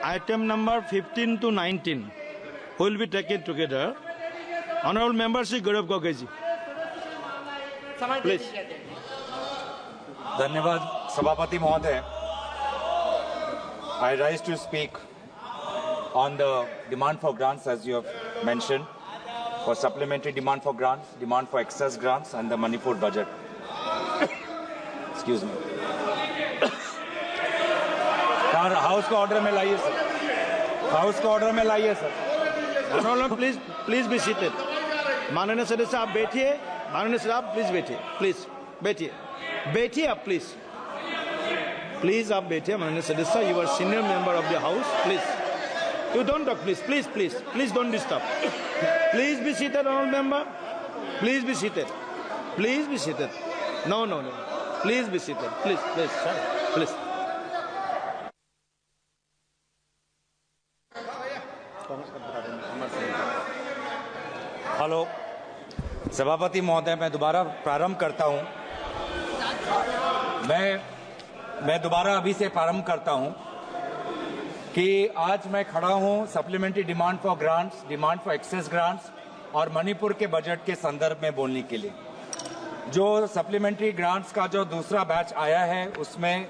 item number 15 to 19 will be taken together. Honorable Member Shri Gaurav Gogoiji. Please. धन्यवाद सभापति महोदय. I rise to speak on the demand for grants, as you have mentioned, for supplementary demand for grants, demand for excess grants, and the Manipur budget. Excuse me. House को order में लाइए sir. House को order में लाइए sir. Honorable, please be seated. माननीय सदस्य आप बैठिए. माननीय सदस्य आप प्लीज बैठिए. प्लीज बैठिए. बैठिए आप प्लीज. प्लीज आप बैठिए माननीय सदस्य. You are senior member of the house. Please. You don't talk, please. Please don't disturb. Please be seated, honorable member. Please be seated. Please be seated. No. Please be seated. Please. Hello सभापति महोदय, मैं दोबारा प्रारंभ करता हूं. मैं दोबारा अभी से प्रारंभ करता हूं कि आज मैं खड़ा हूं supplementary demand for grants, demand for excess grants और मणिपुर के बजट के संदर्भ में बोलने के लिए. जो सप्लीमेंट्री ग्रांट्स का जो दूसरा बैच आया है उसमें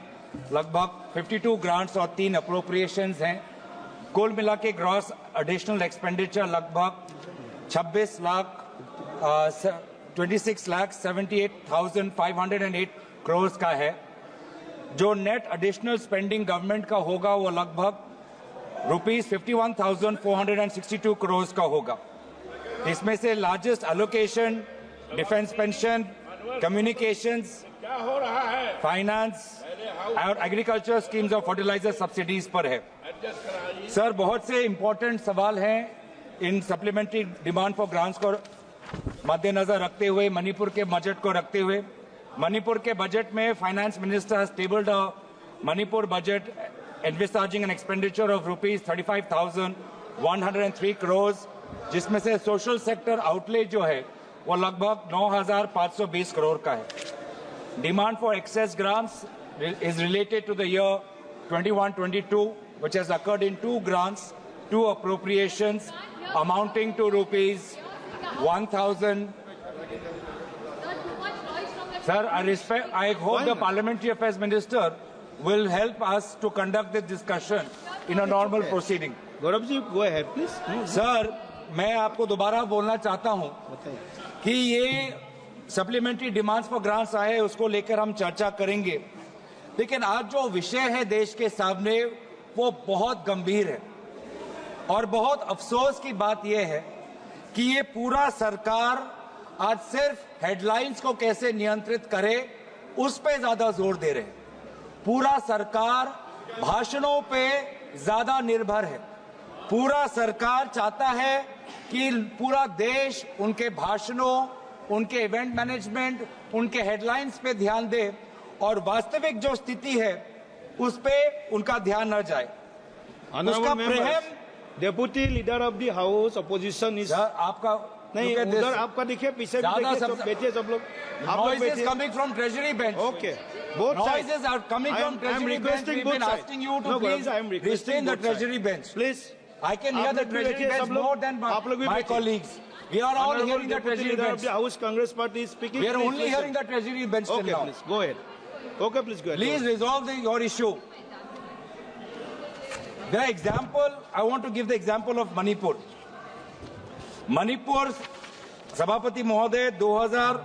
लगभग 52 ग्रांट्स और 3 अप्रोप्रिएशंस हैं. कुल मिला के ग्रॉस एडिशनल एक्सपेंडिचर लगभग 26,78,508 करोड़ का है. जो नेट एडिशनल स्पेंडिंग गवर्नमेंट का होगा वो लगभग ₹51,462 करोड़ का होगा. इसमें से largest allocation defence pension, communications, finance और एग्रीकल्चर स्कीम्स और फर्टिलाइजर सब्सिडीज पर है. सर, बहुत से इंपॉर्टेंट सवाल हैं इन सप्लीमेंट्री डिमांड फॉर ग्रांट्स को मद्देनजर रखते हुए, मणिपुर के बजट को रखते हुए. मणिपुर के बजट में finance minister has tabled a Manipur budget envisaging an expenditure of ₹35,103 crore, जिसमें से सोशल सेक्टर आउटले जो है वो लगभग 9,520 करोड़ का है. Demand for excess grants is related to the year 21-22, which has occurred in 2 grants, 2 appropriations amounting to ₹1,000. Sir, I hope the Parliamentary Affairs Minister will help us to conduct this discussion in a normal proceeding. Gaurav ji, go ahead, please. Sir, मैं आपको दोबारा बोलना चाहता हूं कि ये supplementary demands for grants आए, उसको लेकर हम चर्चा करेंगे. लेकिन आज जो विषय है देश के सामने वो बहुत गंभीर है और बहुत अफसोस की बात यह है कि ये पूरा सरकार आज सिर्फ हेडलाइंस को कैसे नियंत्रित करे उस पे ज्यादा जोर दे रहे हैं. पूरा सरकार भाषणों पे ज्यादा निर्भर है. पूरा सरकार चाहता है कि पूरा देश उनके भाषणों, उनके इवेंट मैनेजमेंट, उनके हेडलाइंस पे ध्यान दे और वास्तविक जो स्थिति है उस पे उनका न जाए. उसका प्रेम. Deputy leader of the house opposition is. आपका नहीं, उधर आपका दिखे, पीछे भी देखिए, बैठिए सब लोग. Noises coming from Treasury bench. Okay. Both noises are coming from Treasury bench. We've been asking you to please restrain the Treasury bench. Please. I can hear the Treasury bench more than my colleagues. We are all hearing the Treasury bench. The House Congress Party is speaking. We are only hearing the Treasury bench till now. Please go ahead. Okay, please go ahead. Please resolve your issue. The example, I want to give the example of Manipur. Manipur, सभापति महोदय, 2000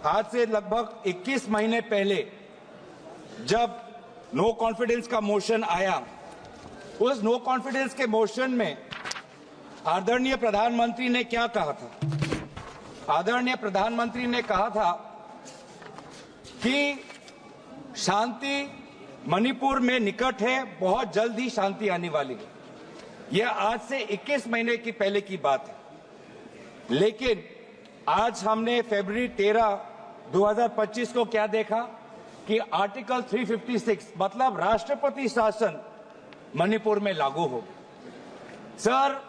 आज से लगभग 21 महीने पहले जब no confidence का motion आया, उस नो कॉन्फिडेंस के मोशन में आदरणीय प्रधानमंत्री ने क्या कहा था? आदरणीय प्रधानमंत्री ने कहा था कि शांति मणिपुर में निकट है, बहुत जल्द ही शांति आने वाली है. यह आज से 21 महीने की पहले की बात है. लेकिन आज हमने फरवरी 13, 2025 को क्या देखा कि आर्टिकल 356 मतलब राष्ट्रपति शासन मणिपुर में लागू हो. सर,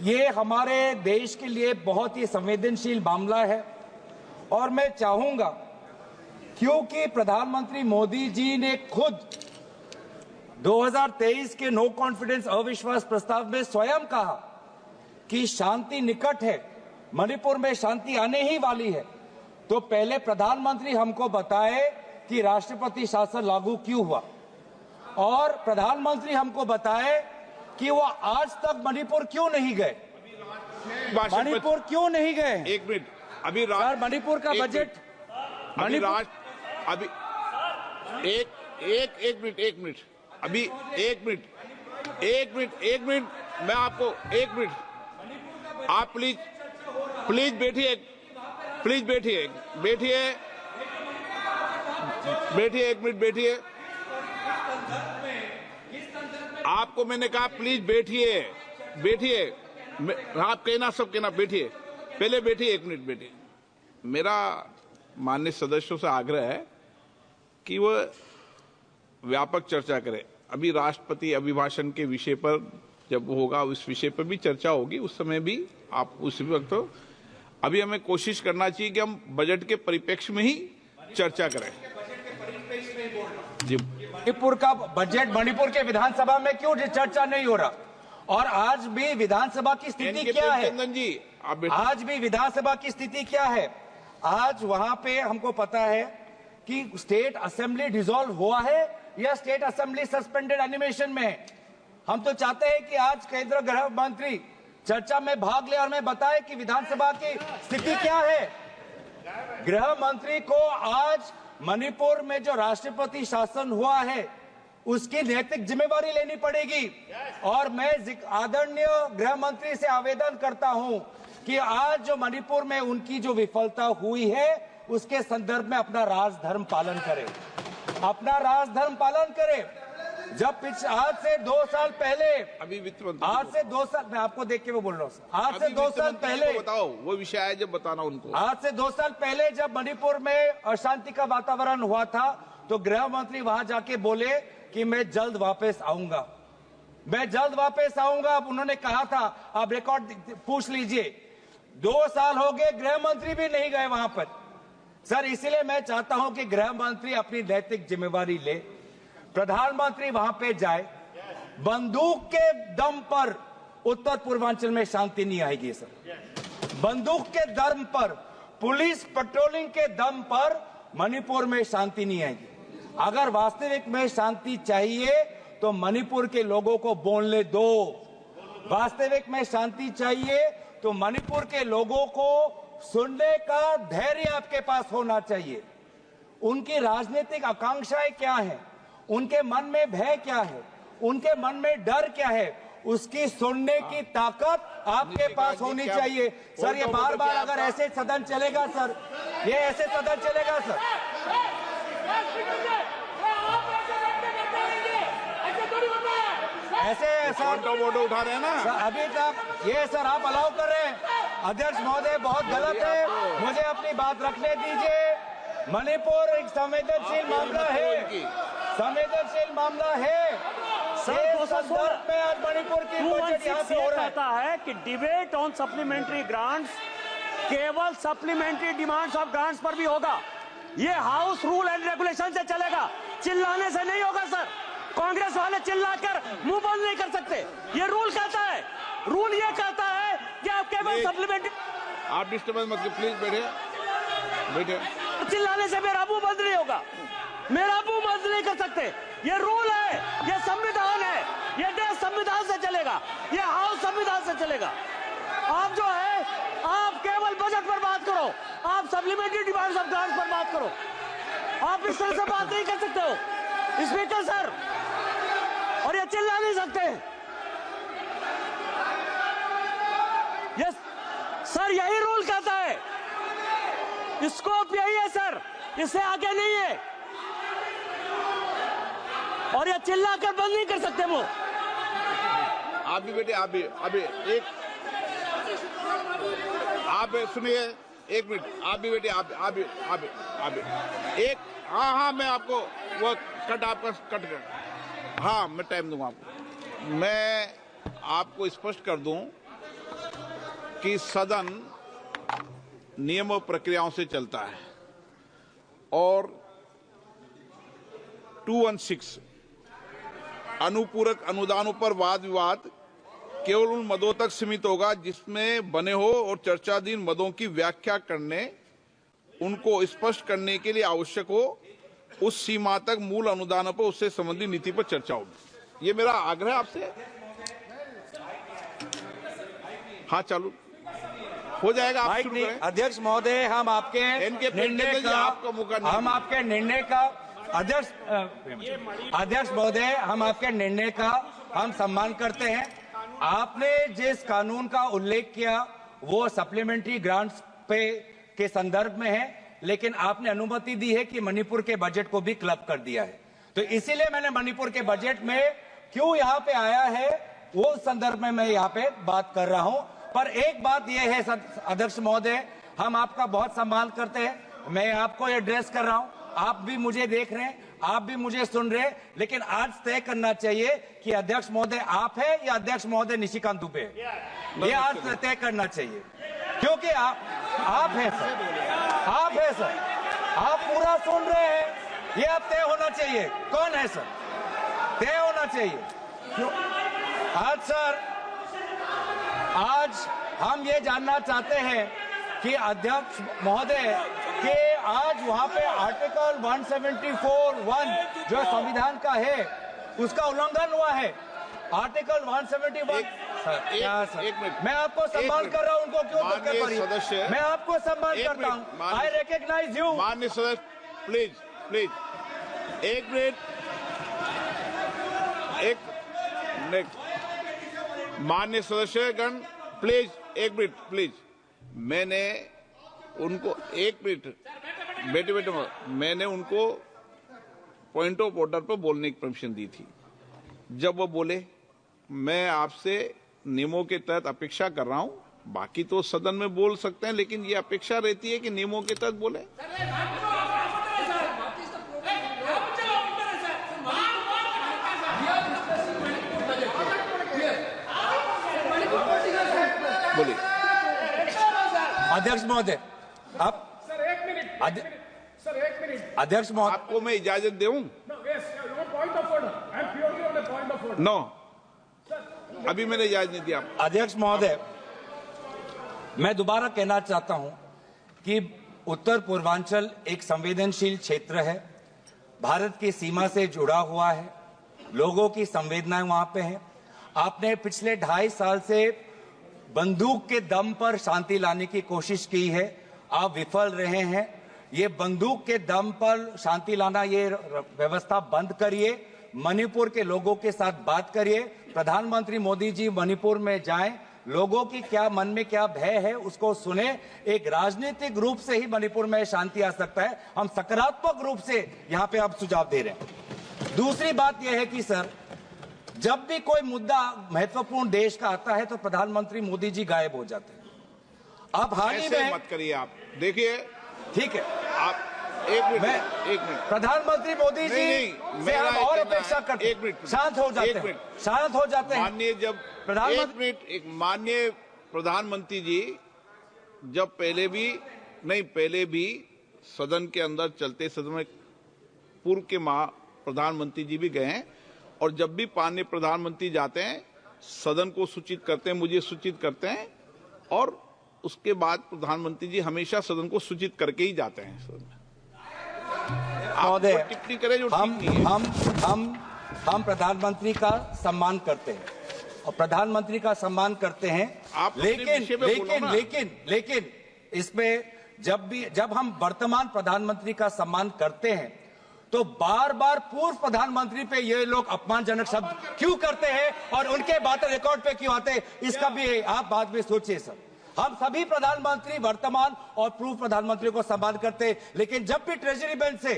ये हमारे देश के लिए बहुत ही संवेदनशील मामला है और मैं चाहूंगा, क्योंकि प्रधानमंत्री मोदी जी ने खुद 2023 के नो कॉन्फिडेंस अविश्वास प्रस्ताव में स्वयं कहा कि शांति निकट है, मणिपुर में शांति आने ही वाली है, तो पहले प्रधानमंत्री हमको बताए कि राष्ट्रपति शासन लागू क्यों हुआ, और प्रधानमंत्री हमको बताए कि वो आज तक मणिपुर क्यों नहीं गए। मणिपुर क्यों नहीं गए? एक मिनट, अभी सर मणिपुर का बजट, अभी एक मिनट अभी एक मिनट मैं आपको एक मिनट, आप प्लीज बैठिए एक मिनट बैठिए। आपको मैंने कहा प्लीज बैठिए, आप कहना सब कहना, बैठिए, पहले बैठिए, एक मिनट बैठिए। मेरा माननीय सदस्यों से आग्रह है कि वह व्यापक चर्चा करें। अभी राष्ट्रपति अभिभाषण के विषय पर जब होगा, उस विषय पर भी चर्चा होगी, उस समय भी आप उस वक्त, तो अभी हमें कोशिश करना चाहिए कि हम बजट के परिप्रेक्ष्य में ही चर्चा करें। जी, मणिपुर का बजट, मणिपुर के विधानसभा में क्यों चर्चा नहीं हो रहा? और आज भी विधानसभा की स्थिति क्या है? चंदन जी, आप आज भी विधानसभा की स्थिति क्या है? आज वहां पे हमको पता है कि स्टेट असेंबली डिसॉल्व हुआ है या स्टेट असेंबली सस्पेंडेड एनिमेशन में है। हम तो चाहते हैं कि आज केंद्रीय गृह मंत्री चर्चा में भाग ले और हमें बताए कि विधानसभा की स्थिति क्या है। गृह मंत्री को आज मणिपुर में जो राष्ट्रपति शासन हुआ है उसकी नैतिक जिम्मेवारी लेनी पड़ेगी। और मैं आदरणीय गृह मंत्री से आवेदन करता हूं कि आज जो मणिपुर में उनकी जो विफलता हुई है उसके संदर्भ में अपना राजधर्म पालन करें, अपना राजधर्म पालन करें। जब आज से 2 साल पहले, अभी वित्त मंत्री, आज से 2 साल, मैं आपको देख के वो बोल रहा हूँ, आज से 2 साल पहले बताओ, वो विषय है जब बताना उनको। आज से 2 साल पहले जब मणिपुर में अशांति का वातावरण हुआ था तो गृह मंत्री वहां जाके बोले कि मैं जल्द वापस आऊंगा, मैं जल्द वापस आऊंगा। उन्होंने कहा था, आप रिकॉर्ड पूछ लीजिए। 2 साल हो गए, गृह मंत्री भी नहीं गए वहां पर। सर इसीलिए मैं चाहता हूं कि गृह मंत्री अपनी नैतिक जिम्मेवारी ले, प्रधानमंत्री वहां पे जाए। बंदूक के दम पर उत्तर पूर्वांचल में शांति नहीं आएगी सर, बंदूक के दम पर, पुलिस पेट्रोलिंग के दम पर मणिपुर में शांति नहीं आएगी। अगर वास्तविक में शांति चाहिए तो मणिपुर के लोगों को बोलने दो। वास्तविक में शांति चाहिए तो मणिपुर के लोगों को सुनने का धैर्य आपके पास होना चाहिए। उनकी राजनीतिक आकांक्षाएं क्या है, उनके मन में भय क्या है, उनके मन में डर क्या है, उसकी सुनने की ताकत आपके पास होनी चाहिए। सर ये बार बार अगर ऐसे सदन चलेगा सर, ये ऐसे सदन चलेगा सर, ऐसे सर वोटो उठा रहे हैं ना अभी तक। ये सर आप अलाउ कर रहे हैं, अध्यक्ष महोदय बहुत गलत है, मुझे अपनी बात रखने दीजिए। मणिपुर एक संवेदनशील मामला है, संवेदनशील मामला है। सर संदर्भ में आज मणिपुर की बजट यहाँ पे हो रहा कहता है कि डिबेट ऑन सप्लीमेंट्री ग्रांट्स केवल सप्लीमेंट्री डिमांड्स ऑफ ग्रांट्स पर भी होगा। ये हाउस रूल एंड रेगुलेशन से चलेगा, चिल्लाने से नहीं होगा सर। कांग्रेस वाले चिल्लाकर मुंह बंद नहीं कर सकते। ये रूल कहता है, रूल ये कहता है कि आप केवल सप्लीमेंट्री। आप डिस्टर्बेंस मत, प्लीज बैठे। चिल्लाने से मेरा मुंह बंद नहीं होगा, मेरा मुंह बंद नहीं कर सकते। ये रूल है, ये संविधान है, ये देश संविधान से चलेगा, ये हाउस संविधान से चलेगा। आप जो है आप केवल बजट पर बात करो, आप सप्लीमेंट्री डिमांड्स ऑफ ग्रांट्स पर बात करो। आप इस तरह से बात नहीं कर सकते हो स्पीकर सर, और ये चिल्ला नहीं सकते। यस सर, यही रूल कहता है, स्कोप यही है सर, इससे आगे नहीं है। और ये चिल्ला कर बंद नहीं कर सकते वो। आप भी बेटे, आप भी अभी एक, आप सुनिए एक मिनट, आप भी बेटे, आप भी एक, हाँ मैं आपको वो कट आपका कट कर, हाँ मैं टाइम दूंगा आपको। मैं आपको स्पष्ट कर दूं कि सदन नियम और प्रक्रियाओं से चलता है और 216 अनुपूरक अनुदानों पर वाद विवाद केवल उन मदों तक सीमित होगा जिसमें बने हो और चर्चाधीन मदों की व्याख्या करने, उनको स्पष्ट करने के लिए आवश्यक हो उस सीमा तक मूल अनुदानों पर उससे संबंधित नीति पर चर्चा होगी। ये मेरा आग्रह आपसे। हाँ, चालू हो जाएगा, आप शुरू करें। अध्यक्ष महोदय, हम आपके निर्णय का आपका मौका नहीं, हम आपके निर्णय का अध्यक्ष महोदय, हम आपके निर्णय का हम सम्मान करते हैं। आपने जिस कानून का उल्लेख किया वो सप्लीमेंट्री ग्रांट्स पे के संदर्भ में है, लेकिन आपने अनुमति दी है कि मणिपुर के बजट को भी क्लब कर दिया है, तो इसीलिए मैंने मणिपुर के बजट में क्यों यहाँ पे आया है वो संदर्भ में मैं यहाँ पे बात कर रहा हूँ। पर एक बात यह है अध्यक्ष महोदय, हम आपका बहुत सम्मान करते हैं, मैं आपको एड्रेस कर रहा हूँ, आप भी मुझे देख रहे हैं, आप भी मुझे सुन रहे हैं, लेकिन आज तय करना चाहिए कि अध्यक्ष महोदय आप है या अध्यक्ष महोदय निशिकांत दुबे, ये आज तय करना चाहिए, क्योंकि आप हैं सर, आप हैं सर, आप पूरा सुन रहे हैं, ये अब तय होना चाहिए कौन है सर, तय होना चाहिए। आज सर, आज हम ये जानना चाहते हैं कि अध्यक्ष महोदय के आज वहां पे आर्टिकल 174(1) जो संविधान का है उसका उल्लंघन हुआ है। आर्टिकल 171 मैं आपको सम्मान कर रहा हूं, उनको क्यों धक्के पर सदस्य, मैं आपको सम्मान करता हूं, आई रिकॉग्नाइज यू। माननीय सदस्य प्लीज प्लीज एक मिनट, एक नेक्स्ट माननीय सदस्यगण प्लीज एक मिनट प्लीज। मैंने उनको एक मिनट बेटे मैंने उनको पॉइंट ऑफ ऑर्डर पर बोलने की परमिशन दी थी। जब वो बोले, मैं आपसे नियमों के तहत अपेक्षा कर रहा हूं, बाकी तो सदन में बोल सकते हैं, लेकिन ये अपेक्षा रहती है कि नियमों के तहत बोले। बोलिए अध्यक्ष महोदय, आप सर एक मिनट अध्यक्ष महोदय, आपको मैं इजाजत दूं? नो, अभी मैंने इजाजत नहीं दिया। अध्यक्ष महोदय, मैं दोबारा कहना चाहता हूं कि उत्तर पूर्वांचल एक संवेदनशील क्षेत्र है, भारत की सीमा से जुड़ा हुआ है, लोगों की संवेदनाएं वहां पे हैं। आपने पिछले 2.5 साल से बंदूक के दम पर शांति लाने की कोशिश की है, आप विफल रहे हैं। ये बंदूक के दम पर शांति लाना, ये व्यवस्था बंद करिए, मणिपुर के लोगों के साथ बात करिए। प्रधानमंत्री मोदी जी मणिपुर में जाएं, लोगों की क्या मन में क्या भय है उसको सुने। एक राजनीतिक रूप से ही मणिपुर में शांति आ सकता है, हम सकारात्मक रूप से यहाँ पे आप सुझाव दे रहे हैं। दूसरी बात यह है कि सर, जब भी कोई मुद्दा महत्वपूर्ण देश का आता है तो प्रधानमंत्री मोदी जी गायब हो जाते हैं। आप हाल ही में मत करिए, आप देखिए, ठीक है, आप एक मिनट प्रधानमंत्री मोदी जी से हम और अपेक्षा करते हैं, शांत हो जाते हैं, शांत हो जाते हैं। माननीय जब प्रधानमंत्री माननीय प्रधानमंत्री जी जब पहले भी सदन के अंदर चलते सदन में पूर्व के प्रधानमंत्री जी भी गए हैं, और जब भी माननीय प्रधानमंत्री जाते हैं सदन को सूचित करते हैं, मुझे सूचित करते हैं, और उसके बाद प्रधानमंत्री जी हमेशा सदन को सूचित करके ही जाते हैं। महोदय, टिप्पणी करें जो ठीक नहीं है। हम प्रधानमंत्री का सम्मान करते हैं और प्रधानमंत्री का सम्मान करते हैं, लेकिन इसमें जब हम वर्तमान प्रधानमंत्री का सम्मान करते हैं तो बार बार पूर्व प्रधानमंत्री पे ये लोग अपमानजनक शब्द क्यों करते हैं और उनके बातें रिकॉर्ड पे क्यों आते हैं, इसका भी आप बाद में सोचिए सर। हम सभी प्रधानमंत्री वर्तमान और पूर्व प्रधानमंत्री को सम्मान करते हैं, लेकिन जब भी ट्रेजरी बेंच से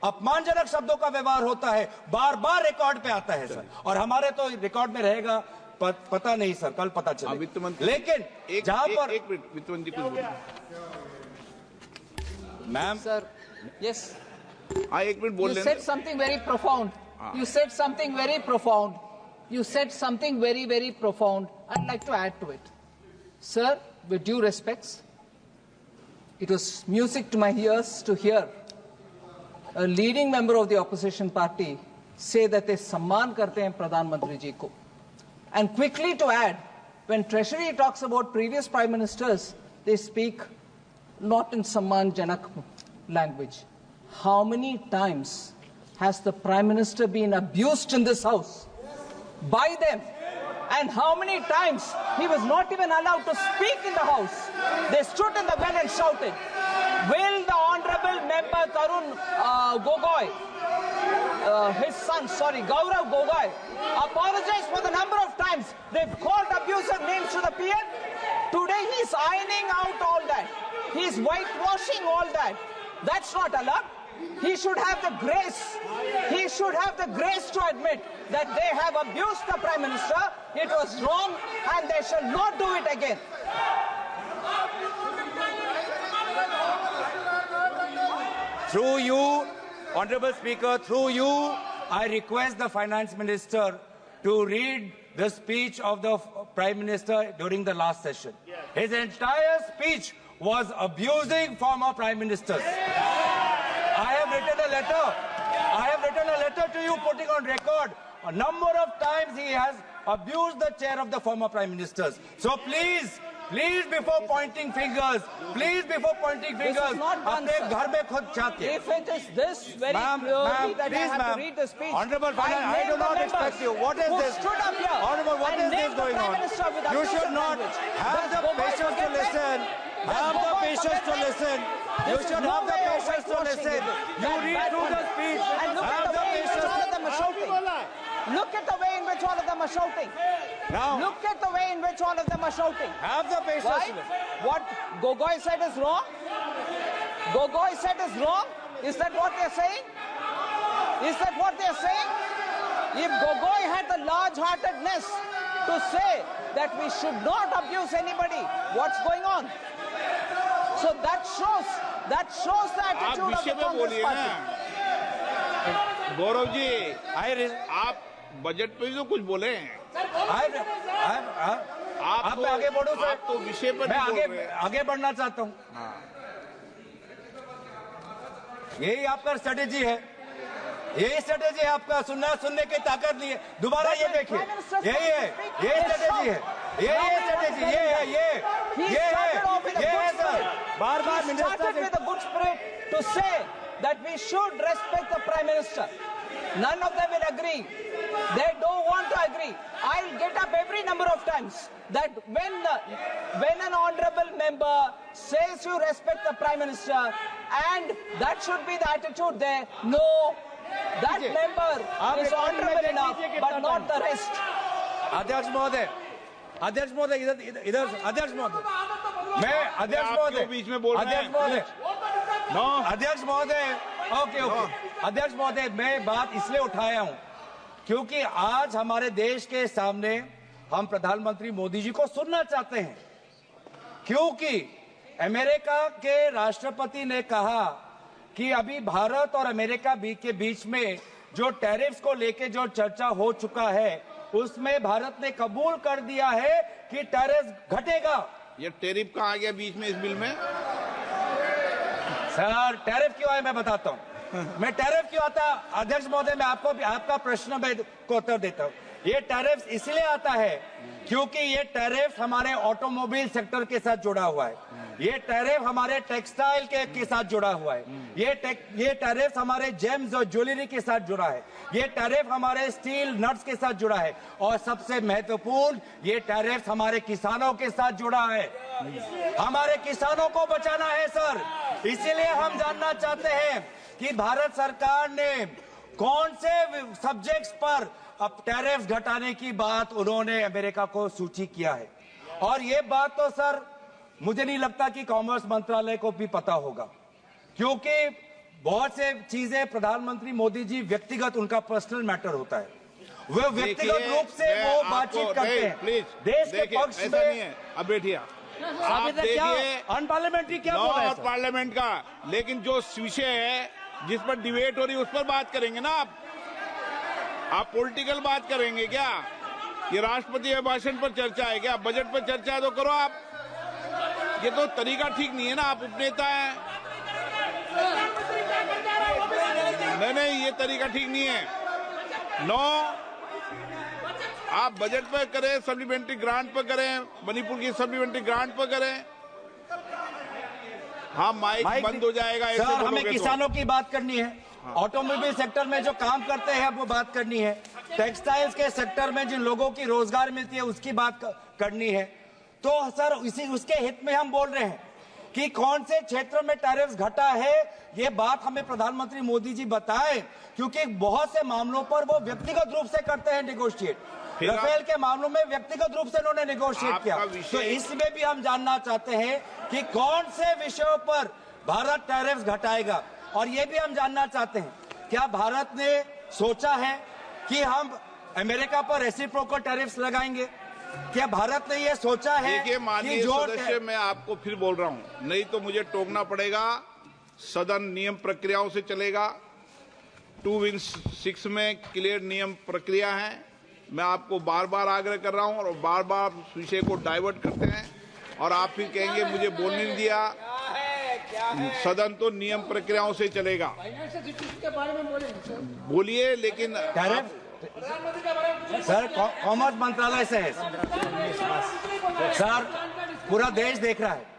अपमानजनक शब्दों का व्यवहार होता है बार बार रिकॉर्ड पे आता है सर, और हमारे तो रिकॉर्ड में रहेगा पता नहीं सर, कल पता चले। लेकिन जहां पर वित्त मंत्री कुछ मैम सर, यस, एक मिनट बोल you said something very profound. You said something very profound. You said something very, very profound. I'd like to add to it. Sir, with due respects, it was music to my ears to hear a leading member of the opposition party say that they सम्मान करते हैं प्रधानमंत्री जी को. And quickly to add, when Treasury talks about previous prime ministers, they speak not in सम्मान जनक language. How many times has the prime minister been abused in this house by them? And how many times he was not even allowed to speak in the house? They stood in the well and shouted. Will the honorable member Tarun Gogoi, his son, Gaurav Gogoi, apologize for the number of times they've called abusive names to the PM? Today he's ironing out all that. He's whitewashing all that. That's not allowed. He should have the grace. He should have the grace to admit that they have abused the Prime Minister. It was wrong and they shall not do it again. Through you, Honorable Speaker, through you, I request the Finance Minister to read the speech of the Prime Minister during the last session. His entire speech was abusing former Prime Ministers. I have written a letter. I have written a letter to you putting on record a number of times he has abused the chair of the former Prime Ministers. So please, before pointing fingers, अपने घर में खुद जाके. If it is this very clearly that I have to read the speech, Honorable Finance, I do not expect you. What is this? Stood up here. Honorable, what is this going on? You should not have the patience to listen. Have the patience to listen. You should have the patience to listen. You read through the speech. Have the patience. Look at the way in which all of them are shouting. Now, Look at the way in which all of them are shouting. have the patience. Why? What Gogoi said is wrong? Gogoi said is wrong? Is that what they're saying? Is that what they're saying? If Gogoi had the large-heartedness to say that we should not abuse anybody, what's going on? So that shows the attitude of the Congress party. Gaurav ji, आप budget पे जो कुछ बोले हैं, आप आगे बढ़ो sir. आप तो विषय पर मैं नहीं बोल रहे हैं। आगे बढ़ना चाहता हूँ. यही आपका स्ट्रेटेजी है. यही स्ट्रेटेजी है आपका. सुनने की ताकत नहीं है. दोबारा ये देखिए, यही है स्ट्रेटेजी है. ये स्ट्रेटेजी ये है सर. बार-बार Started with a good spirit to say that we should respect the Prime Minister. None of them will agree. They don't want to agree. I'll get up every number of times that when an honorable member says you respect the Prime Minister, and that should be the attitude there. No, that member is honorable enough, but not the rest. अध्यक्ष महोदय, इधर अध्यक्ष महोदय, मैं अध्यक्ष महोदय बीच में बोल रहे हैं। अध्यक्ष महोदय, ओके. अध्यक्ष महोदय, मैं बात इसलिए उठाया हूं क्योंकि आज हमारे देश के सामने हम प्रधानमंत्री मोदी जी को सुनना चाहते हैं, क्योंकि अमेरिका के राष्ट्रपति ने कहा कि अभी भारत और अमेरिका के बीच में जो टैरिफ्स को लेके जो चर्चा हो चुका है, उसमें भारत ने कबूल कर दिया है कि टैरिफ घटेगा. ये टैरिफ कहाँ आ गया बीच में इस बिल में? सर, टैरिफ क्यों आया मैं बताता हूँ. मैं टैरिफ क्यों आता, अध्यक्ष महोदय, मैं आपको आपका प्रश्न में को उत्तर देता हूँ. ये टैरिफ इसलिए आता है क्योंकि ये टैरिफ हमारे ऑटोमोबाइल सेक्टर के साथ जुड़ा हुआ है. ये टैरिफ हमारे टेक्सटाइल के साथ जुड़ा हुआ है. ये टैरिफ हमारे जेम्स और ज्वेलरी के साथ जुड़ा है. ये टैरिफ हमारे स्टील नट्स के साथ जुड़ा है. और सबसे महत्वपूर्ण, ये टैरिफ हमारे किसानों के साथ जुड़ा है. हमारे किसानों को बचाना है सर. इसीलिए हम जानना चाहते हैं कि भारत सरकार ने कौन से सब्जेक्ट्स पर अब टैरिफ घटाने की बात उन्होंने अमेरिका को सूचित किया है. और ये बात तो सर मुझे नहीं लगता कि कॉमर्स मंत्रालय को भी पता होगा, क्योंकि बहुत से चीजें प्रधानमंत्री मोदी जी व्यक्तिगत, उनका पर्सनल मैटर होता है. वो व्यक्तिगत रूप से वो बातचीत करते हैं. देश के पक्ष में नहीं है. अब बैठिए, आप देखिए अनपार्लियामेंट्री क्या बोल रहे हैं पार्लियामेंट का, लेकिन जो विषय है जिस पर डिबेट हो रही है उस पर बात करेंगे ना. आप पॉलिटिकल बात करेंगे क्या? ये राष्ट्रपति अभिभाषण पर चर्चा है क्या? बजट पर चर्चा है तो करो आप. ये तो तरीका ठीक नहीं है ना. आप उपनेता हैं. नहीं, ये तरीका ठीक नहीं है. नो, आप बजट पर करें, सप्लीमेंट्री ग्रांट पर करें, मणिपुर की सप्लीमेंट्री ग्रांट पर करें। हाँ, माइक बंद हो जाएगा ऐसे सर, हमें बोलोगे तो। किसानों की बात करनी है, ऑटोमोबाइल सेक्टर में जो काम करते हैं वो बात करनी है, टेक्सटाइल्स के सेक्टर में जिन लोगों की रोजगार मिलती है उसकी बात करनी है। तो सर उसके हित में हम बोल रहे हैं कि कौन से क्षेत्र में टैरिफ्स घटा है, ये बात हमें प्रधानमंत्री मोदी जी बताएं, क्योंकि बहुत से मामलों पर वो व्यक्तिगत रूप से करते हैं नेगोशिएट। राफेल के मामलों में व्यक्तिगत रूप से उन्होंने नेगोशिएट किया। तो इसमें भी हम जानना चाहते हैं कि कौन से विषयों पर भारत टैरिफ्स घटाएगा, और ये भी हम जानना चाहते हैं क्या भारत ने सोचा है कि हम अमेरिका पर रेसिप्रोकल टैरिफ्स लगाएंगे? क्या भारत ने ये सोचा है? देखिए माननीय सदस्य, मैं आपको फिर बोल रहा हूं, नहीं तो मुझे टोकना पड़ेगा। सदन नियम प्रक्रियाओं से चलेगा, 2-6 में क्लियर नियम प्रक्रिया है। मैं आपको बार बार आग्रह कर रहा हूं और बार बार विषय को डाइवर्ट करते हैं और आप फिर कहेंगे मुझे बोलने नहीं दिया। सदन तो नियम प्रक्रियाओं से चलेगा। बोलिए, लेकिन सर कॉमर्स मंत्रालय से है सर, पूरा देश देख रहा है,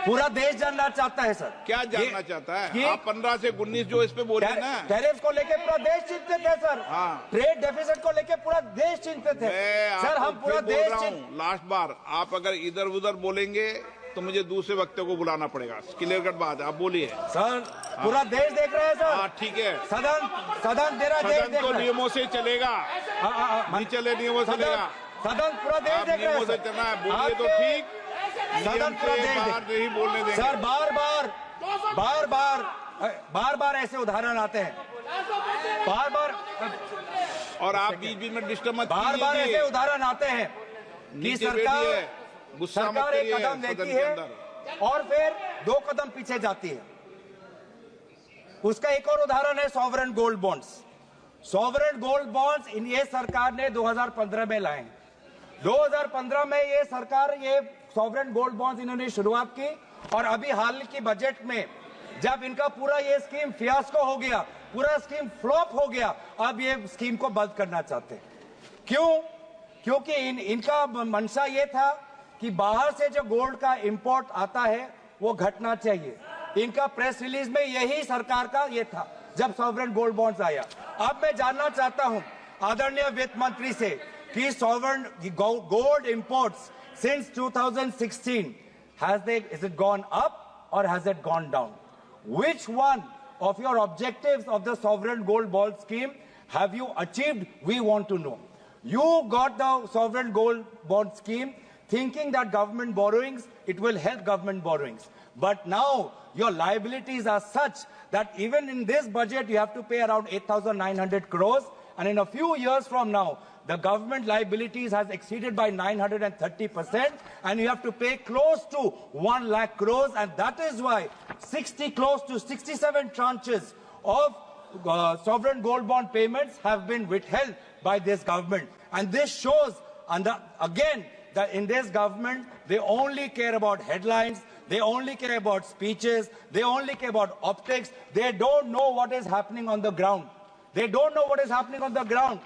पूरा देश जानना चाहता है सर। क्या जानना चाहता है? आप 15 से 19 जो इस पे बोले ना, टैरिफ को लेके पूरा देश चिंतित है सर। हाँ। ट्रेड डेफिसिट को लेके पूरा देश चिंतित है सर। हम पूरा देश लास्ट बार आप अगर इधर उधर बोलेंगे तो मुझे दूसरे वक्तव्य को बुलाना पड़ेगा। क्लियर कट बात है, आप बोलिए सर। पूरा देश देख रहा है सर। हाँ ठीक है, सदन तेरा देश सदन तो नियमों से चलेगा, नहीं चले नियमों से चलेगा। सदन पूरा देश देख रहा है, नियमों से चलना है। बोलिए तो ठीक, सदन पूरा देश नहीं बोलने देंगे सर। बार बार ऐसे उदाहरण आते हैं, बार और आप बीच में डिस्टर्ब मत बार ऐसे उदाहरण आते हैं कि सरकार एक कदम लेती है और फिर 2 कदम पीछे जाती है। उसका एक और उदाहरण है sovereign gold bonds. Sovereign gold bonds ये सरकार ने 2015 में लाए। 2015 में ये सरकार ये सॉवरेन गोल्ड बॉन्ड्स इन्होंने शुरुआत की, और अभी हाल की बजट में जब इनका पूरा ये स्कीम फियास्को हो गया, पूरा स्कीम फ्लॉप हो गया, अब ये स्कीम को बंद करना चाहते हैं। क्यों? क्योंकि इनका मंशा ये था कि बाहर से जो गोल्ड का इंपोर्ट आता है वो घटना चाहिए। इनका प्रेस रिलीज में यही सरकार का ये था जब सॉवरेन गोल्ड बॉन्ड्स आया। अब मैं जानना चाहता हूं आदरणीय वित्त मंत्री से कि sovereign gold imports since 2016 is it gone up or has it gone down? Which one of your objectives of the sovereign gold bond scheme have you achieved? We want to know. You got the sovereign gold bond scheme thinking that government borrowings, it will help government borrowings. But now your liabilities are such that even in this budget you have to pay around 8,900 crores, and in a few years from now the government liabilities has exceeded by 930%, and you have to pay close to 1 lakh crores, and that is why close to 67 tranches of sovereign gold bond payments have been withheld by this government. And this shows, again, that in this government they only care about headlines, they only care about speeches, they only care about optics. They don't know what is happening on the ground. They don't know what is happening on the ground.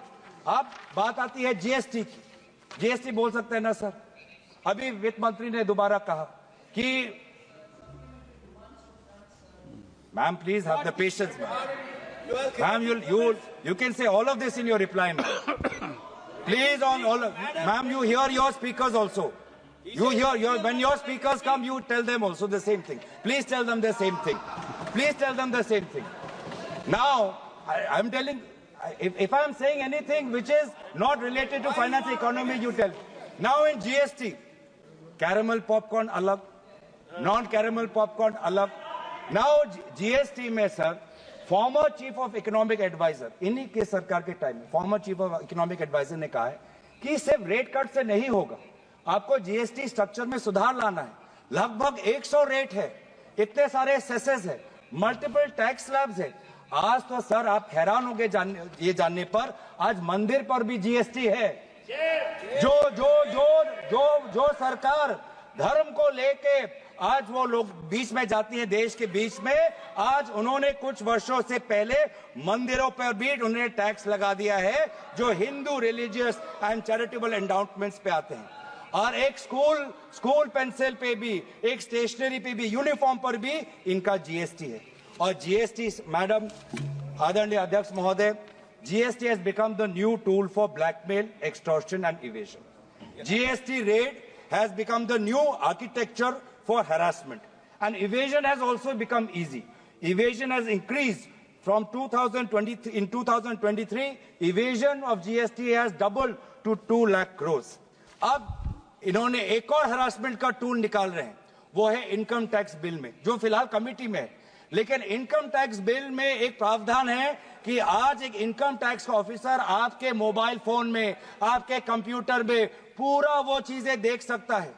अब बात आती है GST की। GST बोल सकते हैं ना sir? अभी वित्त मंत्री ने दोबारा कहा कि ma'am please have the patience ma'am, you can say all of this in your reply, ma'am. Please, on all of, ma'am, you hear your speakers also. You hear when your speakers come, you tell them also the same thing. Please tell them the same thing. Please tell them the same thing. Now, I'm telling, if I'm saying anything which is not related to finance economy, you tell. Now in GST, caramel popcorn alag, non-caramel popcorn alag. Now GST में sir, former chief of economic adviser, इन्हीं के सरकार के time में former chief of economic adviser ने कहा है कि सिर्फ रेट कट से नहीं होगा, आपको जीएसटी स्ट्रक्चर में सुधार लाना है। लगभग 100 रेट है, इतने सारे सेसेस है, मल्टीपल टैक्स स्लैब्स है। आज तो सर आप हैरान होंगे ये जानने पर, आज मंदिर पर भी जीएसटी है। जो सरकार धर्म को लेके आज वो लोग बीच में जाती हैं, देश के बीच में। आज उन्होंने कुछ वर्षों से पहले मंदिरों पर भी उन्होंने टैक्स लगा दिया है जो हिंदू रिलीजियस एंड चैरिटेबल एंडाउटमेंट्स पे आते हैं। और एक स्कूल पेंसिल पे भी, एक स्टेशनरी पे भी, यूनिफॉर्म पर भी इनका जीएसटी है। और जीएसटी, मैडम आदरणीय अध्यक्ष महोदय, GST has become the new tool for blackmail, extortion and evasion. GST raid has become the new architecture for harassment. And evasion has also become easy. Evasion has increased from 2020, in 2023, evasion of GST has doubled to 2 lakh crores. अब इन्होंने एक और harassment का tool निकाल रहे हैं, वो है इनकम टैक्स बिल में, जो फिलहाल कमिटी में है। लेकिन इनकम टैक्स बिल में एक प्रावधान है कि आज एक इनकम टैक्स ऑफिसर आपके मोबाइल फोन में, आपके कंप्यूटर में पूरा वो चीजें देख सकता है,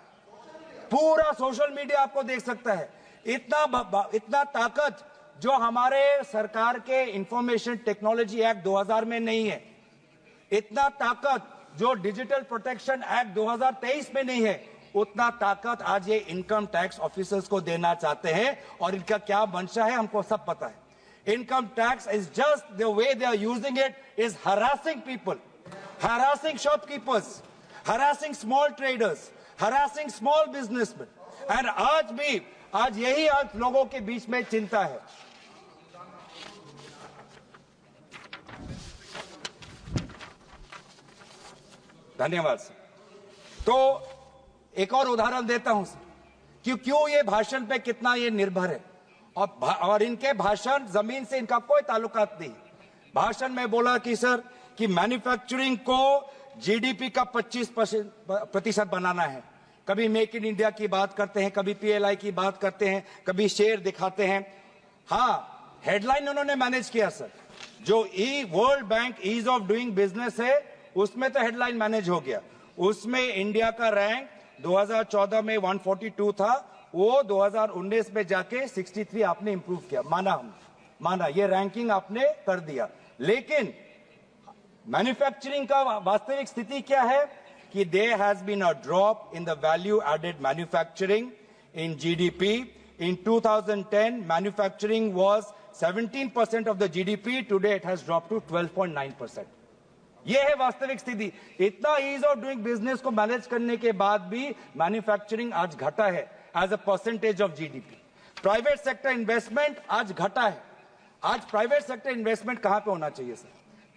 पूरा सोशल मीडिया आपको देख सकता है। इतना ताकत जो हमारे सरकार के इंफॉर्मेशन टेक्नोलॉजी एक्ट 2000 में नहीं है, इतना ताकत जो डिजिटल प्रोटेक्शन एक्ट 2023 में नहीं है, उतना ताकत आज ये इनकम टैक्स ऑफिसर्स को देना चाहते हैं। और इनका क्या मंशा है हमको सब पता है। Income tax is just the way they are using it is harassing people, harassing shopkeepers, harassing small traders, harassing small businessman. And आज यही आज लोगों के बीच में चिंता है। धन्यवाद सर। तो एक और उदाहरण देता हूं सर कि क्यों ये भाषण पे कितना ये निर्भर है। और इनके भाषण जमीन से इनका कोई ताल्लुकात नहीं। भाषण में बोला कि सर कि मैन्युफैक्चरिंग को जीडीपी का 25% बनाना है। कभी मेक इन इंडिया की बात करते हैं, कभी पीएलआई की बात करते हैं, कभी शेयर दिखाते हैं। हाँ, हेडलाइन उन्होंने मैनेज किया सर। जो world bank ease of doing business है उसमें तो हेडलाइन मैनेज हो गया। उसमें इंडिया का रैंक 2014 में 142 था, वो 2019 में जाके 63 आपने इंप्रूव किया। माना ये रैंकिंग आपने कर दिया। लेकिन मैन्युफैक्चरिंग का वास्तविक स्थिति क्या है कि there has been a drop in the value added manufacturing in GDP. In 2010 manufacturing was 17% of the GDP, today it has drop to 12.9%। ये है वास्तविक स्थिति। इतना ईज ऑफ डूइंग बिजनेस को मैनेज करने के बाद भी मैन्युफैक्चरिंग आज घटा है as a percentage of GDP. Private sector investment आज घटा है। आज प्राइवेट सेक्टर इन्वेस्टमेंट कहां पे होना चाहिए सर?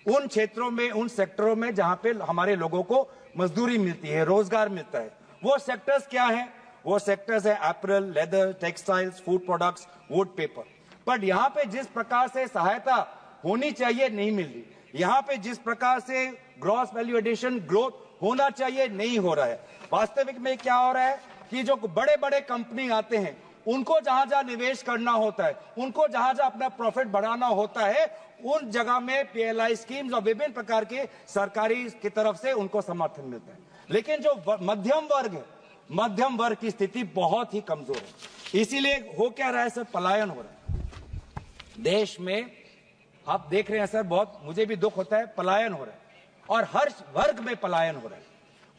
उन क्षेत्रों में, उन सेक्टरों में जहां पे हमारे लोगों को मजदूरी मिलती है, रोजगार मिलता है। वो सेक्टर्स क्या हैं? वो सेक्टर्स है apparel, leather, textiles, food products, would, paper. But यहां पे जिस प्रकार से सहायता होनी चाहिए नहीं मिल रही। यहां पे जिस प्रकार से ग्रॉस वैल्यू एडिशन ग्रोथ होना चाहिए नहीं हो रहा है। वास्तविक में क्या हो रहा है कि जो बड़े बड़े कंपनी आते हैं उनको जहां जहां निवेश करना होता है, उनको जहां जहां अपना प्रॉफिट बढ़ाना होता है, उन जगह में पीएलआई स्कीम्स और विभिन्न प्रकार के सरकारी की तरफ से उनको समर्थन मिलता है। लेकिन जो मध्यम वर्ग है, मध्यम वर्ग की स्थिति बहुत ही कमजोर है। इसीलिए हो क्या रहा है सर? पलायन हो रहा है देश में। आप देख रहे हैं सर, बहुत मुझे भी दुख होता है, पलायन हो रहा है और हर वर्ग में पलायन हो रहा है।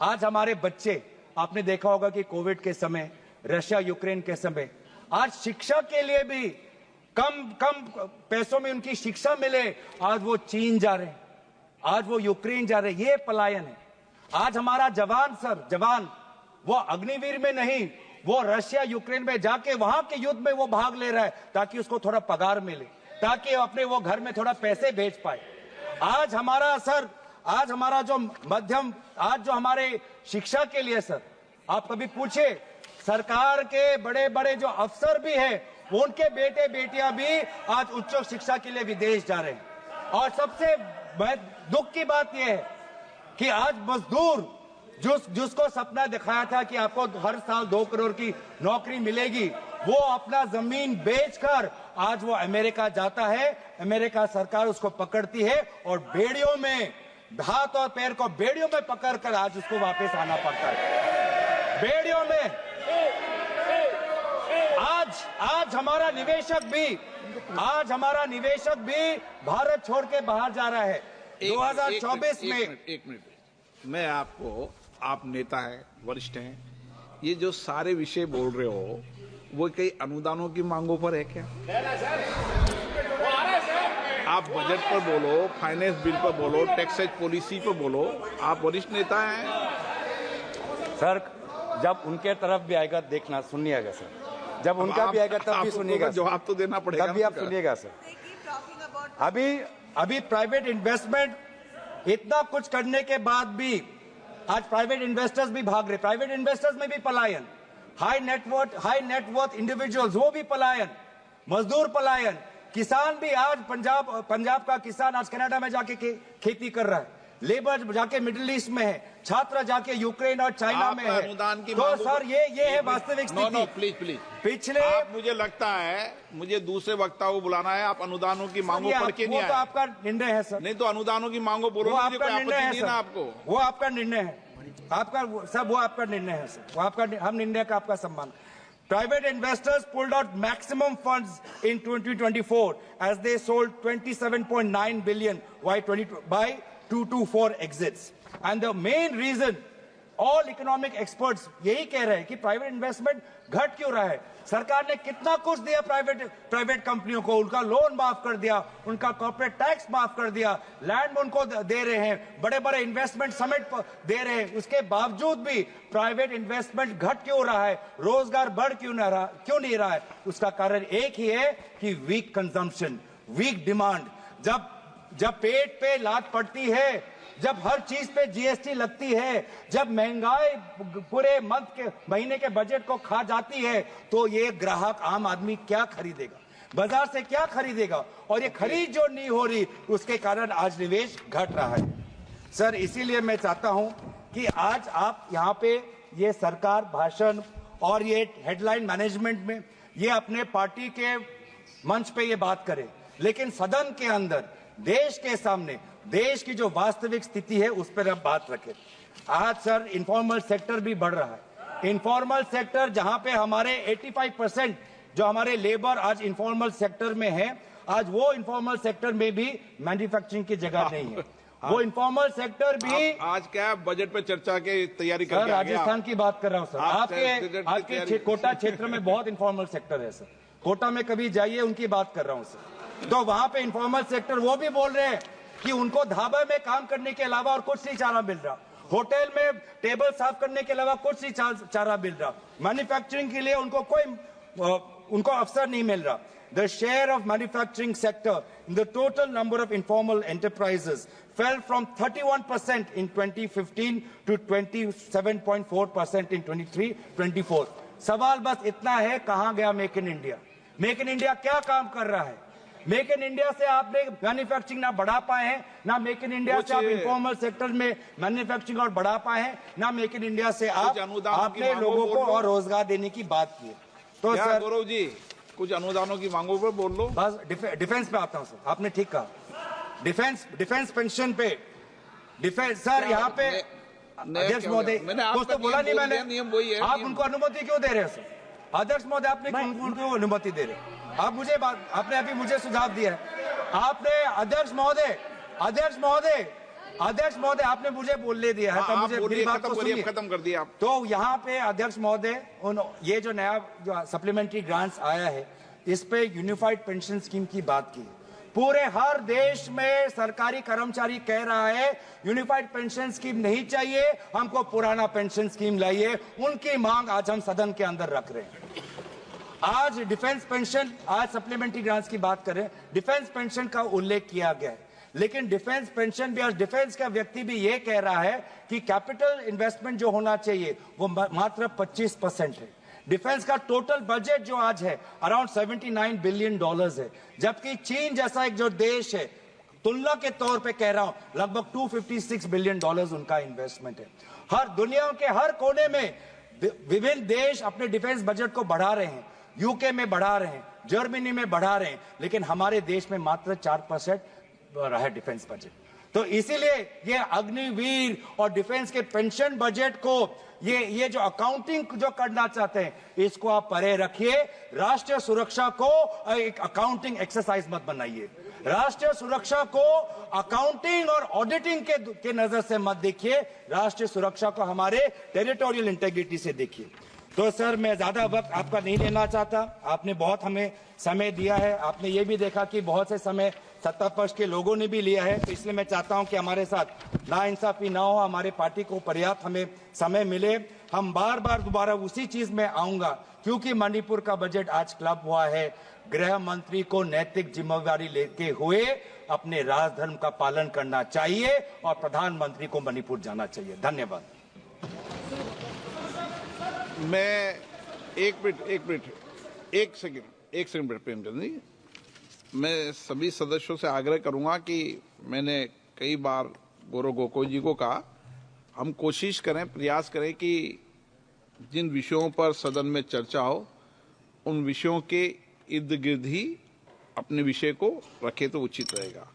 आज हमारे बच्चे, आपने देखा होगा कि कोविड के समय, रशिया यूक्रेन के समय, आज शिक्षा के लिए भी कम पैसों में उनकी शिक्षा मिले, आज वो चीन जा रहे हैं, आज वो यूक्रेन जा रहे हैं। ये पलायन है। आज हमारा जवान वो अग्निवीर में नहीं, वो रशिया यूक्रेन में जाके वहां के युद्ध में वो भाग ले रहा है ताकि उसको थोड़ा पगार मिले, ताकि अपने वो घर में थोड़ा पैसे भेज पाए। आज हमारा जो मध्यम, आज जो हमारे शिक्षा के लिए सर, आप कभी पूछे सरकार के बड़े बड़े जो अफसर भी हैं, उनके बेटे बेटियां भी आज उच्च शिक्षा के लिए विदेश जा रहे हैं। और सबसे दुख की बात यह है कि आज मजदूर जिसको सपना दिखाया था कि आपको हर साल 2 करोड़ की नौकरी मिलेगी, वो अपना जमीन बेचकर आज वो अमेरिका जाता है। अमेरिका सरकार उसको पकड़ती है और बेड़ियों में, हाथ और पैर को बेड़ियों में पकड़कर आज उसको वापस आना पड़ता है। बेड़ियों में आज हमारा निवेशक भी भारत छोड़ के बाहर जा रहा है। 2024 में एक मिनट मैं आपको, आप नेता हैं, वरिष्ठ हैं, ये जो सारे विषय बोल रहे हो वो कई अनुदानों की मांगों पर है क्या? आप बजट पर बोलो, फाइनेंस बिल पर बोलो, टैक्सेज पॉलिसी पर बोलो, आप वरिष्ठ नेता हैं। सर जब उनके तरफ भी आएगा देखना सुनिएगा सर, जब उनका भी आएगा तब भी सुनिएगा, जवाब तो देना पड़ेगा, तब भी आप सुनिएगा सर। अभी प्राइवेट इन्वेस्टमेंट इतना कुछ करने के बाद भी आज प्राइवेट इन्वेस्टर्स भी भाग रहे, प्राइवेट इन्वेस्टर्स में भी पलायन, हाई नेटवर्थ इंडिविजुअल्स वो भी पलायन, मजदूर पलायन, किसान भी आज पंजाब का किसान आज कनाडा में जाके खेती कर रहा है, लेबर जाके मिडिल ईस्ट में है, छात्र जाके यूक्रेन और चाइना में है। अनुदान की तो सर ये है वास्तविक स्थिति। प्लीज पिछले मुझे लगता है मुझे दूसरे वक्ता को बुलाना है। आप अनुदानों की मांगों पढ़ के नहीं आए। वो तो आपका निर्णय है सर। नहीं तो अनुदानों की मांगों बोलो, वो आपका कोई निर्णय आपत्ति है नहीं सर। ना आपको। वो आपका निर्णय है, आपका सब वो आपका निर्णय है सर, वो आपका, हम निर्णय का आपका सम्मान। Private investors pulled out maximum funds in 2024 as they sold 27.9 billion by 224 exits. And the main reason, all economic experts यही कह रहे हैं कि प्राइवेट इन्वेस्टमेंट घट क्यों रहा है। सरकार ने कितना कुछ दिया प्राइवेट कंपनियों को, उनका लोन माफ कर दिया, उनका कॉर्पोरेट टैक्स माफ कर दिया, लैंड उनको दे रहे हैं, बड़े बड़े इन्वेस्टमेंट समिट दे रहे हैं, उसके बावजूद भी प्राइवेट इन्वेस्टमेंट घट क्यों रहा है, रोजगार बढ़ क्यों नहीं रहा है। उसका कारण एक ही है कि वीक कंजम्पशन, वीक डिमांड। जब पेट पे लात पड़ती है, जब हर चीज पे जीएसटी लगती है, जब महंगाई पूरे महीने के बजट को खा जाती है, तो ये ग्राहक आम आदमी क्या खरीदेगा, बाजार से क्या खरीदेगा, और ये खरीद जो नहीं हो रही, उसके कारण आज निवेश घट रहा है। सर इसीलिए मैं चाहता हूं कि आज आप यहाँ पे ये सरकार भाषण और ये हेडलाइन मैनेजमेंट में ये अपने पार्टी के मंच पे ये बात करे, लेकिन सदन के अंदर देश के सामने देश की जो वास्तविक स्थिति है उस पर अब बात रखें। आज सर इनफॉर्मल सेक्टर भी बढ़ रहा है। इनफॉर्मल सेक्टर जहां पे हमारे 85% जो हमारे लेबर आज इनफॉर्मल सेक्टर में है, आज वो इनफॉर्मल सेक्टर में भी मैन्युफैक्चरिंग की जगह नहीं है। वो इनफॉर्मल सेक्टर भी आज क्या बजट पे चर्चा की तैयारी करके राजस्थान की बात कर रहा हूँ सर। आपके कोटा क्षेत्र में बहुत इनफॉर्मल सेक्टर है सर, कोटा में कभी जाइए, उनकी बात कर रहा हूँ सर। तो वहां पे इनफॉर्मल सेक्टर वो भी बोल रहे हैं कि उनको ढाबा में काम करने के अलावा और कुछ नहीं चारा मिल रहा, होटल में टेबल साफ करने के अलावा कुछ नहीं चारा मिल रहा, मैन्युफैक्चरिंग के लिए उनको अवसर नहीं मिल रहा। The share of manufacturing sector in the total number of informal enterprises fell from 31% in 2015 to 27.4% in 23-24। सवाल बस इतना है, कहां गया make in India? Make in India क्या काम कर रहा है? मेक इन इंडिया से आपने मैन्युफैक्चरिंग ना बढ़ा पाए हैं, ना मेक इन इंडिया से आप इनफॉर्मल सेक्टर में मैन्युफैक्चरिंग और बढ़ा पाए हैं, ना मेक इन इंडिया से आपने लोगों को और रोजगार देने की बात की है। तो सर गौरव जी कुछ अनुदानों की मांगों पर बोल लो। बस डिफेंस पे आता हूं सर, आपने ठीक कहा, डिफेंस पेंशन पे सर यहाँ पे अध्यक्ष महोदय कुछ तो बोला नहीं मैंने, नियम वही है। आप उनको अनुमति क्यों दे रहे हैं सर? अध्यक्ष महोदय आपने उनको अनुमति दे रहे हैं? आपने अभी मुझे सुझाव दिया है, आपने अध्यक्ष महोदय आपने मुझे बोलने दिया है, तो मुझे मेरी बात को सुनिए। खत्म कर दिया आप। तो यहाँ पे अध्यक्ष महोदय ये जो नया जो सप्लीमेंट्री ग्रांट्स आया है, इस पे यूनिफाइड पेंशन स्कीम की बात की। पूरे हर देश में सरकारी कर्मचारी कह रहा है यूनिफाइड पेंशन स्कीम नहीं चाहिए, हमको पुराना पेंशन स्कीम लाइए। उनकी मांग आज हम सदन के अंदर रख रहे हैं। आज डिफेंस पेंशन, आज सप्लीमेंट्री ग्रांट्स की बात करें, डिफेंस पेंशन का उल्लेख किया गया है, लेकिन डिफेंस पेंशन भी, आज डिफेंस का व्यक्ति भी ये कह रहा है कि कैपिटल इन्वेस्टमेंट जो होना चाहिए वो मात्र 25% है। डिफेंस का टोटल बजट जो आज है अराउंड $79 बिलियन है, जबकि चीन जैसा एक जो देश है, तुलना के तौर पे कह रहा हूं, लगभग $256 बिलियन उनका इन्वेस्टमेंट है। हर दुनिया के हर कोने में विभिन्न देश अपने डिफेंस बजट को बढ़ा रहे हैं, यूके में बढ़ा रहे हैं, जर्मनी में बढ़ा रहे हैं, लेकिन हमारे देश में मात्र 4% रहा है डिफेंस बजट। तो इसीलिए ये अग्निवीर और डिफेंस के पेंशन बजट को ये जो अकाउंटिंग जो करना चाहते हैं, इसको आप परे रखिए। राष्ट्रीय सुरक्षा को एक अकाउंटिंग एक्सरसाइज मत बनाइए। राष्ट्रीय सुरक्षा को अकाउंटिंग और ऑडिटिंग के नजर से मत देखिए। राष्ट्रीय सुरक्षा को हमारे टेरिटोरियल इंटेग्रिटी से देखिए। तो सर मैं ज्यादा वक्त आपका नहीं लेना चाहता, आपने बहुत हमें समय दिया है, आपने ये भी देखा कि बहुत से समय सत्ता पक्ष के लोगों ने भी लिया है, तो इसलिए मैं चाहता हूं कि हमारे साथ नाइंसाफी ना हो, हमारे पार्टी को पर्याप्त हमें समय मिले। हम बार बार दोबारा उसी चीज में आऊंगा, क्योंकि मणिपुर का बजट आज क्लब हुआ है। गृह मंत्री को नैतिक जिम्मेदारी लेते हुए अपने राजधर्म का पालन करना चाहिए और प्रधानमंत्री को मणिपुर जाना चाहिए। धन्यवाद। मैं एक सेकंड प्रेमचंद जी, मैं सभी सदस्यों से आग्रह करूंगा कि मैंने कई बार गौरव गोगोई जी को कहा, हम कोशिश करें, प्रयास करें कि जिन विषयों पर सदन में चर्चा हो उन विषयों के इर्द गिर्द ही अपने विषय को रखे तो उचित रहेगा।